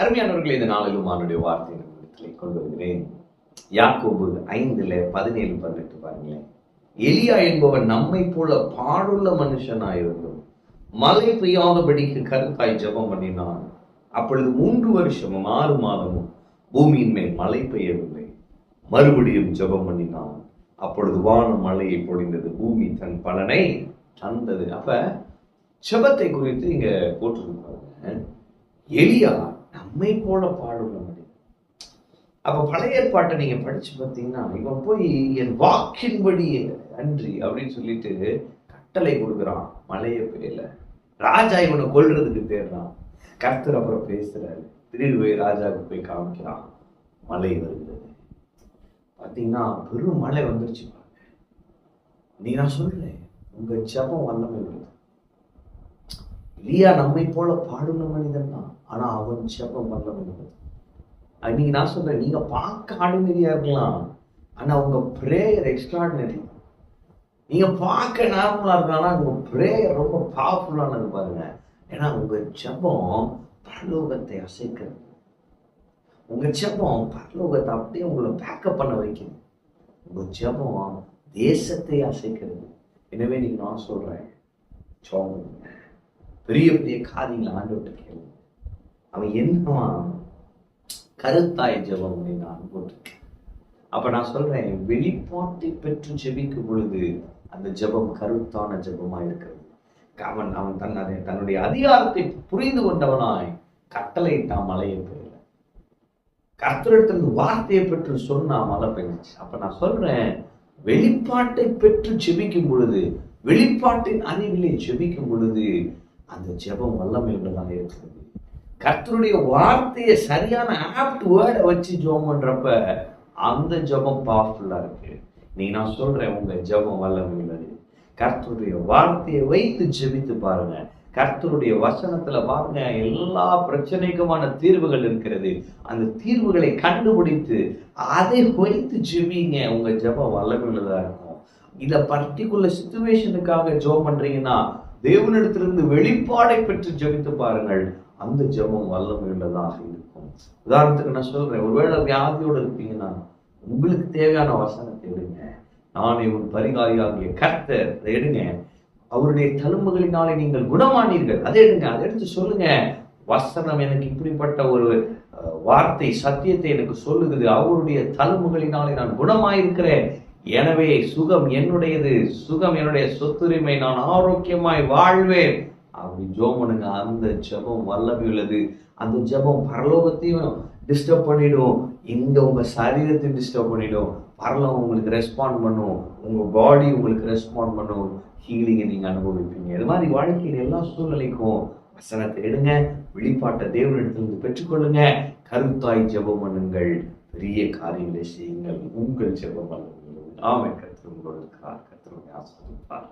அருமையானவர்களே, இந்த நாளிலும் அவனுடைய வார்த்தை நம்மிடத்திலே கொண்டு வருகிறேன். யாக்கோபு 5:17-18 பாருங்களேன். எலியா என்பவன் நம்மை போல பாடுள்ள மனுஷனாயிருந்தும் மழை பெய்யாதபடிக்கு கருத்தாய் ஜெபம் பண்ணினான். அப்பொழுது 3 வருஷமும் 6 மாதமும் பூமியின் மேல் மழை பெய்யவில்லை. மறுபடியும் ஜெபம் பண்ணினான். அப்பொழுது வானம் மழையை பொழிந்தது, பூமி தன் பலனை தந்தது. அப்ப ஜெபத்தை குறித்து இங்க போட்டிருக்காங்க. எலியா நம்மை போல பாடுள்ள மனிதன். அப்ப பழைய ஏற்பாட்டை நீங்க படிச்சு பார்த்தீங்கன்னா, இவன் போய் என் வாக்கின்படி அன்றி அப்படின்னு சொல்லிட்டு கட்டளை கொடுக்குறான். மழையை பெய்யல. ராஜா இவனை கொல்றதுக்கு தேடுறான். கர்த்தர் அப்புறம் பேசுறாரு. திடீர்னு போய் ராஜாவுக்கு போய் காமிக்கிறான். மழை வருகிறது. பார்த்தீங்கன்னா பெரும் மழை வந்துருச்சு. நீ நான் சொல்றேன், உங்க ஜெபம் வல்லமை உள்ளது. எலியா நம்மை போல பாடுள்ள மனிதன் தான், ஆனா அவன் ஜெபம் வல்லமை உள்ளது. அன்னைக்கு நான் சொல்றேன், நீங்க பார்க்க ஆர்டினரியா இருக்கலாம், ஆனா உங்க பிரேயர் எக்ஸ்ட்ராடினரி. நீங்க பார்க்க நார்மலா இருக்கலாம், ஆனா உங்க பிரேயர் ரொம்ப பவர்ஃபுல்லானது பாருங்க. ஏன்னா உங்க ஜெபம் பரலோகத்தை அசைக்கிறது. உங்க ஜெபம் பரலோகத்தை அப்படியே உங்களை பேக்கப் பண்ண வைக்குது. உங்க ஜெபம் தேசத்தை அசைக்கிறது. எனவே நீங்க நான் சொல்றேன், பெரிய பெரிய காரியங்களை ஆண்டவர்கிட்ட கேளுங்க. அவன் என்னவா கருத்தாய் ஜெபம் நான் போட்டிருக்கேன். அப்ப நான் சொல்றேன், வெளிப்பாட்டை பெற்று ஜெபிக்கும் பொழுது அந்த ஜெபம் கருத்தான ஜெபமா இருக்கிறது. அவன் தன்னுடைய அதிகாரத்தை புரிந்து கொண்டவனாய் கட்டளையிட்டான், மழையை பெய்யல. கர்த்தரிடத்திலிருந்து வார்த்தையை பெற்று சொன்னா மழை பெய்ஞ்சிச்சு. அப்ப நான் சொல்றேன், வெளிப்பாட்டை பெற்று ஜெபிக்கும் பொழுது, வெளிப்பாட்டின் அறிவிலே ஜெபிக்கும் பொழுது அந்த ஜெபம் வல்லமை உள்ளதாக இருக்கிறது. கர்த்தருடைய வார்த்தையை சரியான ஆப்ட் வேர்டை வச்சு ஜெபம் பண்றப்ப அந்த ஜெபம் பவர்ஃபுல்லா இருக்கு. நீ நான் சொல்றேன், உங்க ஜெபம் வல்லமை உள்ளது. கர்த்தருடைய வார்த்தையை வைத்து ஜெபித்து பாருங்க. கர்த்தருடைய வசனத்துல பாருங்க, எல்லா பிரச்சனைக்குமான தீர்வுகள் இருக்கிறது. அந்த தீர்வுகளை கண்டுபிடித்து அதை வைத்து ஜெபிங்க. உங்க ஜெபம் வல்லமை உள்ளதா இருக்கும். இத பர்டிகுலர் சிச்சுவேஷனுக்காக ஜெபம் பண்றீங்கன்னா, தேவனிடத்திலிருந்து வெளிப்பாடை பெற்று ஜெபித்து பாருங்கள். அந்த ஜெபம் வல்லமை உள்ளதாக இருக்கும். உதாரணத்துக்கு நான் சொல்றேன், ஒருவேளை வியாதியோடு இருப்பீங்கன்னா, உங்களுக்கு தேவையான வசனத்தை எடுங்க. நானே உன் பரிகாரியாகிய கர்த்தர், அதை எடுங்க. அவருடைய தழும்புகளினாலே நீங்கள் குணமானீர்கள், அதை எடுங்க. அதை எடுத்து சொல்லுங்க, வசனம் எனக்கு இப்படிப்பட்ட ஒரு வார்த்தை சத்தியத்தை எனக்கு சொல்லுகிறது. அவருடைய தழும்புகளினாலே நான் குணமாயிருக்கிறேன். எனவே சுகம் என்னுடையது, சுகம் என்னுடைய சொத்துரிமை, நான் ஆரோக்கியமாய் வாழ்வேன். அப்படி ஜெபம் பண்ணுங்க. அந்த ஜெபம் வல்லமை உள்ளது. அந்த ஜெபம் பரலோகத்தையும் டிஸ்டர்ப் பண்ணிடும், இங்க உங்க சரீரத்தையும் டிஸ்டர்ப் பண்ணிடும். பரலோகம் உங்களுக்கு ரெஸ்பாண்ட் பண்ணும், உங்க பாடி உங்களுக்கு ரெஸ்பாண்ட் பண்ணும். ஹீலிங்கை நீங்க அனுபவிப்பீங்க. இது மாதிரி வாழ்க்கையில் எல்லா சூழ்நிலைக்கும் வசனத்தை எடுங்க, வெளிப்பாட்டை தேவனிடத்திலிருந்து பெற்றுக்கொள்ளுங்க. கருத்தாய் ஜெபம் பண்ணுங்கள், பெரிய காரியங்களை செய்யுங்கள். உங்கள் ஜெபம் வல்லமை உள்ளது. ஆமென். கர்த்தர் உங்களோடு இருக்கிறார். கர்த்தர் உங்களை ஆசீர்வதிப்பார்.